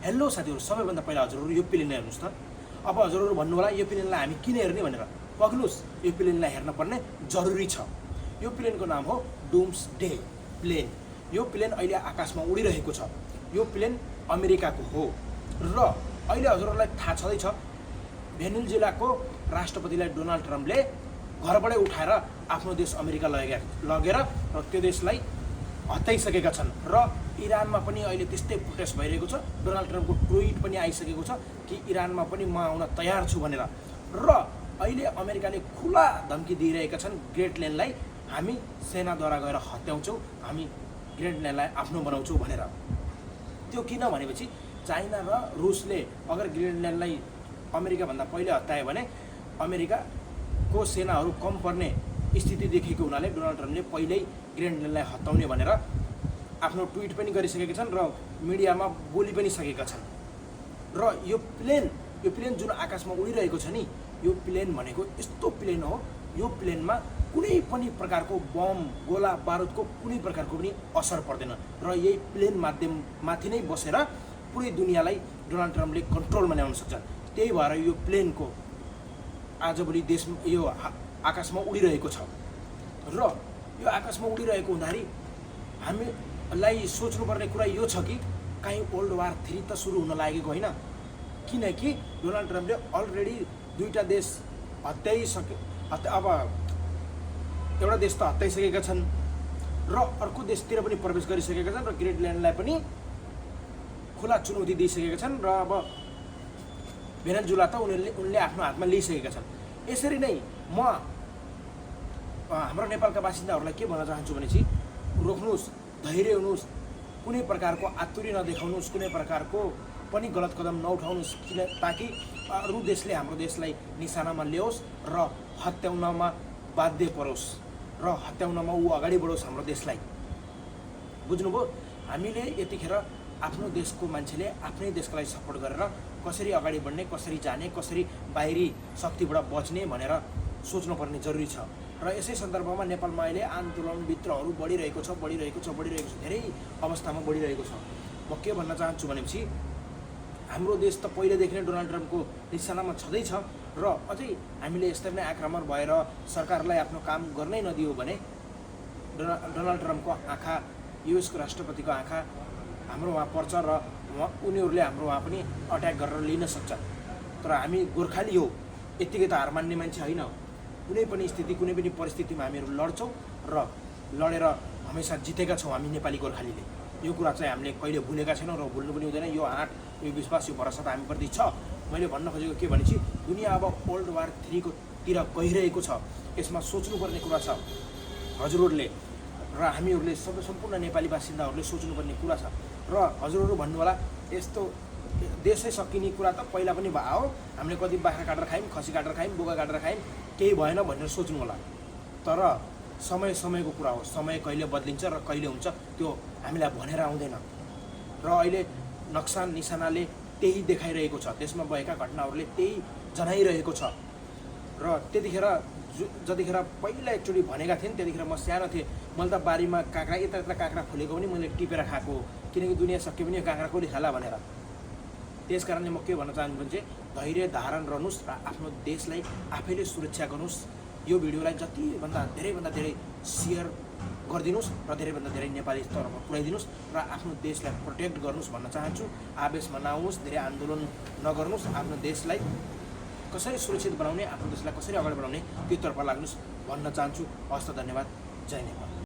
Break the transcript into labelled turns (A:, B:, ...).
A: Hello साथीहरु, सबैभन्दा पहिला हजुरहरु यो प्लेन हेर्नुस् त। अब हजुरहरु भन्नु होला यो प्लेनलाई हामी किन हेर्ने भनेर। पक्नुस्, यो प्लेनलाई हेर्न पर्ने जरुरी छ। यो प्लेनको नाम हो डुम्सडे प्लेन। यो प्लेन अहिले आकाशमा उडिरहेको छ। यो प्लेन अमेरिकाको हो र अहिले हजुरहरुलाई थाहा छँदैछ भेनेजुएलाको राष्ट्रपतिलाई डोनाल्ड ट्रम्पले घरबाटै उठाएर आफ्नो देश अमेरिका लगेर र त्यो देशलाई हत्याइसकेका छन् र इरानमा पनि अहिले त्यस्तै प्रोटेस्ट भइरहेको छ। डोनाल्ड ट्रम्पको ट्विट पनि आइसकेको छ कि इरानमा पनि म आउन तयार छु भनेर। र अहिले अमेरिकाले खुला धम्की दिइरहेका छन् ग्रेट लेनलाई हामी सेनाद्वारा गएर हत्याउँछौँ, हामी ग्रेट लेनलाई आफ्नो बनाउँछौँ भनेर। त्यो किन भनेपछि चाइना र रुसले अगर ग्रेट लेनलाई अमेरिकाभन्दा पहिले हत्यायो भने अमेरिकाको सेनाहरू कम पर्ने स्थिति देखेको हुनाले डोनाल्ड ट्रम्पले पहिल्यै ग्रेट लेनलाई हत्याउने भनेर आफ्नो ट्विट पनि गरिसकेका छन् र मिडियामा बोली पनि सकेका छन्। र यो प्लेन जुन आकाशमा उडिरहेको छ नि, यो प्लेन भनेको यस्तो प्लेन हो, यो प्लेनमा कुनै पनि प्रकारको बम गोला बारुदको कुनै प्रकारको पनि असर पर्दैन र यही प्लेन माथि नै बसेर पुरै दुनियाँलाई डोनाल्ड ट्रम्पले कन्ट्रोलमा ल्याउन सक्छन्। त्यही भएर यो प्लेनको आजभोलि यो आकाशमा उडिरहेको छ र यो आकाशमा उडिरहेको हुँदाखेरि हामीलाई सोच्नुपर्ने कुरा यो छ कि कहीँ वर्ल्ड वार 3 त सुरु हुन लागेको होइन, किनकि डोनाल्ड ट्रम्पले अलरेडी दुईटा देश हत्याइसके। अब एउटा देश त हत्याइसकेका छन् र अर्को देशतिर पनि प्रवेश गरिसकेका छन् र ग्रेट लेनलाई पनि खुला चुनौती दिइसकेका छन् र अब भेनेजुएला त उनले आफ्नो हातमा लिइसकेका छन्। यसरी नै म हाम्रो नेपालका बासिन्दाहरूलाई के भन्न चाहन्छु भनेपछि रोक्नुहोस्, धैर्य हुनुहोस्, कुनै प्रकारको आतुरी नदेखाउनुहोस्, कुनै प्रकारको पनि गलत कदम नउठाउनुहोस्, किन ताकि अरू देशले हाम्रो देशलाई निशानामा ल्याओस् र हत्याउनमा बाध्य परोस् र हत्याउनमा ऊ अगाडि बढोस् हाम्रो देशलाई। बुझ्नुभयो? हामीले यतिखेर आफ्नो देशको मान्छेले आफ्नै देशको लागि सपोर्ट गरेर कसरी अगाडि बढ्ने, कसरी जाने, कसरी बाहिरी शक्तिबाट बच्ने भनेर सोच्नुपर्ने जरुरी छ। र यसै सन्दर्भमा नेपालमा अहिले आन्दोलन विद्रोहहरू बढिरहेको छ, धेरै अवस्थामा बढिरहेको छ। म के भन्न चाहन्छु भनेपछि हाम्रो देश त पहिलेदेखि नै डोनाल्ड ट्रम्पको निशानामा छँदैछ र अझै हामीले यसरी नै आक्रामक भएर सरकारलाई आफ्नो काम गर्नै नदियो भने डोनाल्ड ट्रम्पको आँखा, युएसको राष्ट्रपतिको आँखा हाम्रो वहाँ पर्छ र उनीहरूले हाम्रो वहाँ पनि अट्याक गरेर लिन सक्छन्। तर हामी गोर्खाली हो, यत्तिकै त हार मान्ने मान्छे होइन। कुनै पनि स्थिति, कुनै पनि परिस्थितिमा हामीहरू लड्छौँ र लडेर हमेसा जितेका छौँ हामी नेपाली गोर्खालीले। यो कुरा चाहिँ हामीले कहिले भुलेका छैनौँ र भुल्नु पनि हुँदैन। यो आँट, यो विश्वास, यो भरोसा त हामीप्रति छ। मैले भन्न खोजेको के भनेपछि दुनियाँ अब वर्ल्ड वार 3 तिर गइरहेको छ। यसमा सोच्नुपर्ने कुरा छ हजुरहरूले र हामीहरूले सम्पूर्ण नेपाली बासिन्दाहरूले सोच्नुपर्ने कुरा छ। र हजुरहरू भन्नु होला यस्तो देशै सकिने कुरा त पहिला पनि भयो, हामीले कति बाख्रा काटेर खायौँ, खसी काटेर खायौँ, बोका काटेर खायौँ, केही भएन भनेर सोच्नु होला। तर समयको कुरा हो, समय कहिले बदलिन्छ र कहिले हुन्छ त्यो हामीलाई भनेर आउँदैन। र अहिले नक्सा निशानाले त्यही देखाइरहेको छ, देशमा भएका घटनाहरूले त्यही जनाइरहेको छ। र जतिखेर पहिला एकचोटि भनेका थिएँ त्यतिखेर म सानो थिएँ, मैले त बारीमा काँक्रा यता काँक्रा फुलेको पनि मैले टिपेर खाएको, किनकि दुनियाँ सक्यो भने यो काँक्रा कसले खाला भनेर। त्यस कारणले म के भन्न चाहन्छु भने चाहिँ धैर्य धारण रहनुहोस् र आफ्नो देशलाई आफैले सुरक्षा गर्नुहोस्। यो भिडियोलाई जतिभन्दा धेरै सेयर गरिदिनुहोस् र धेरैभन्दा धेरै नेपाली स्तरमा पुर्याइदिनुहोस् र आफ्नो देशलाई प्रोटेक्ट गर्नुहोस् भन्न चाहन्छु। आवेशमा नआउनुहोस्, धेरै आन्दोलन नगर्नुहोस्, आफ्नो देशलाई कसरी सुरक्षित बनाउने, आफ्नो देशलाई कसरी अगाडि बढाउने त्योतर्फ लाग्नुहोस् भन्न चाहन्छु। हस्त, धन्यवाद, जय नेपाल।